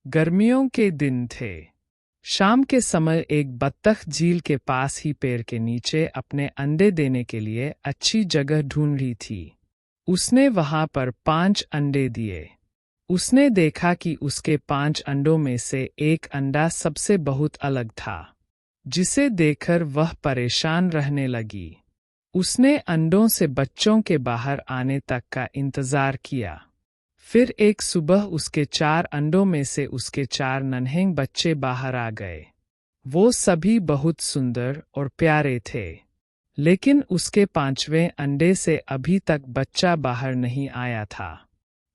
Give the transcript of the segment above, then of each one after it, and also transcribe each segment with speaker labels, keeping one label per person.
Speaker 1: गर्मियों के दिन थे। शाम के समय एक बत्तख झील के पास ही पेड़ के नीचे अपने अंडे देने के लिए अच्छी जगह ढूंढ रही थी। उसने वहां पर 5 अंडे दिए। उसने देखा कि उसके 5 अंडों में से एक अंडा सबसे बहुत अलग था, जिसे देखकर वह परेशान रहने लगी। उसने अंडों से बच्चों के बाहर आने तक का इंतजार किया। फिर एक सुबह उसके 4 अंडों में से उसके 4 नन्हे बच्चे बाहर आ गए। वो सभी बहुत सुंदर और प्यारे थे, लेकिन उसके 5वें अंडे से अभी तक बच्चा बाहर नहीं आया था।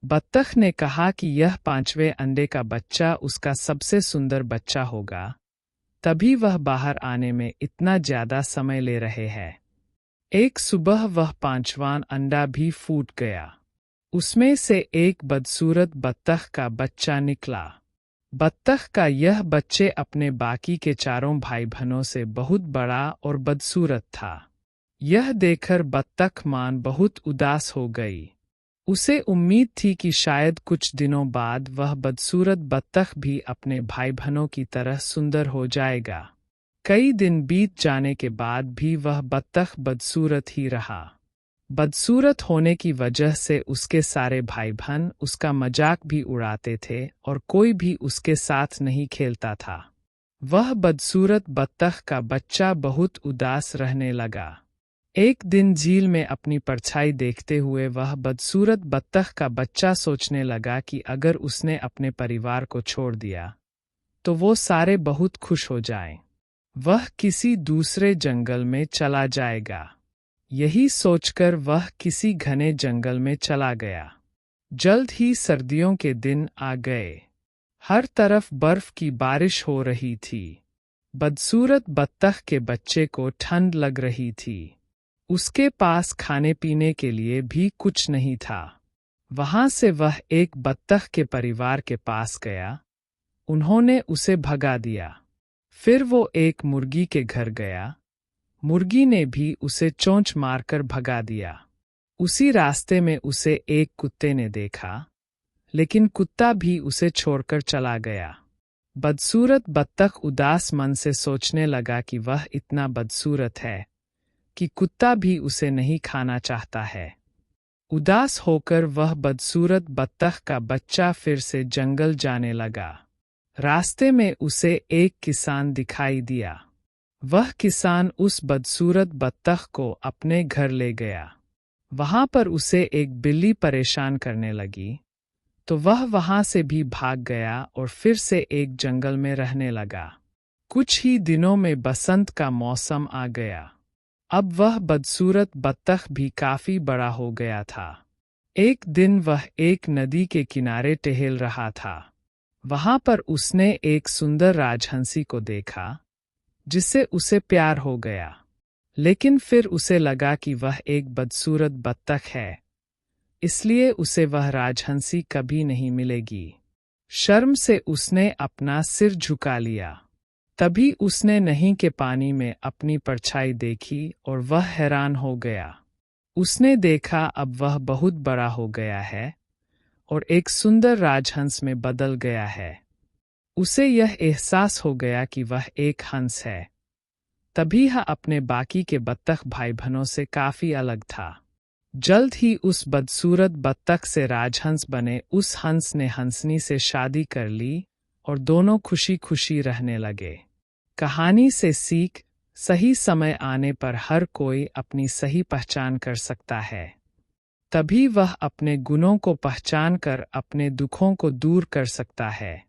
Speaker 1: बत्तख ने कहा कि यह 5वें अंडे का बच्चा उसका सबसे सुंदर बच्चा होगा, तभी वह बाहर आने में इतना ज्यादा समय ले रहे हैं। एक सुबह वह 5वां अंडा भी फूट गया। उसमें से एक बदसूरत बत्तख का बच्चा निकला। बत्तख का यह बच्चे अपने बाकी के 4 भाई बहनों से बहुत बड़ा और बदसूरत था। यह देखकर बत्तख मां बहुत उदास हो गई। उसे उम्मीद थी कि शायद कुछ दिनों बाद वह बदसूरत बत्तख भी अपने भाई बहनों की तरह सुंदर हो जाएगा। कई दिन बीत जाने के बाद भी वह बत्तख बदसूरत ही रहा। बदसूरत होने की वजह से उसके सारे भाई बहन उसका मजाक भी उड़ाते थे और कोई भी उसके साथ नहीं खेलता था। वह बदसूरत बत्तख का बच्चा बहुत उदास रहने लगा। एक दिन झील में अपनी परछाई देखते हुए वह बदसूरत बत्तख का बच्चा सोचने लगा कि अगर उसने अपने परिवार को छोड़ दिया तो वो सारे बहुत खुश हो जाएं। वह किसी दूसरे जंगल में चला जाएगा। यही सोचकर वह किसी घने जंगल में चला गया। जल्द ही सर्दियों के दिन आ गए। हर तरफ बर्फ की बारिश हो रही थी। बदसूरत बत्तख के बच्चे को ठंड लग रही थी। उसके पास खाने पीने के लिए भी कुछ नहीं था। वहां से वह एक बत्तख के परिवार के पास गया। उन्होंने उसे भगा दिया। फिर वो एक मुर्गी के घर गया। मुर्गी ने भी उसे चोंच मारकर भगा दिया। उसी रास्ते में उसे एक कुत्ते ने देखा, लेकिन कुत्ता भी उसे छोड़कर चला गया। बदसूरत बत्तख उदास मन से सोचने लगा कि वह इतना बदसूरत है कि कुत्ता भी उसे नहीं खाना चाहता है। उदास होकर वह बदसूरत बत्तख का बच्चा फिर से जंगल जाने लगा। रास्ते में उसे एक किसान दिखाई दिया। वह किसान उस बदसूरत बत्तख को अपने घर ले गया। वहां पर उसे एक बिल्ली परेशान करने लगी, तो वह वहां से भी भाग गया और फिर से एक जंगल में रहने लगा। कुछ ही दिनों में बसंत का मौसम आ गया। अब वह बदसूरत बत्तख भी काफी बड़ा हो गया था। एक दिन वह एक नदी के किनारे टहल रहा था। वहां पर उसने एक सुंदर राजहंसी को देखा, जिससे उसे प्यार हो गया। लेकिन फिर उसे लगा कि वह एक बदसूरत बत्तख है, इसलिए उसे वह राजहंसी कभी नहीं मिलेगी। शर्म से उसने अपना सिर झुका लिया। तभी उसने नदी के पानी में अपनी परछाई देखी और वह हैरान हो गया। उसने देखा अब वह बहुत बड़ा हो गया है और एक सुंदर राजहंस में बदल गया है। उसे यह एहसास हो गया कि वह एक हंस है। तभी वह अपने बाकी के बत्तख भाई बहनों से काफी अलग था। जल्द ही उस बदसूरत बत्तख से राजहंस बने उस हंस ने हंसनी से शादी कर ली और दोनों खुशी खुशी रहने लगे। कहानी से सीख: सही समय आने पर हर कोई अपनी सही पहचान कर सकता है। तभी वह अपने गुणों को पहचान कर अपने दुखों को दूर कर सकता है।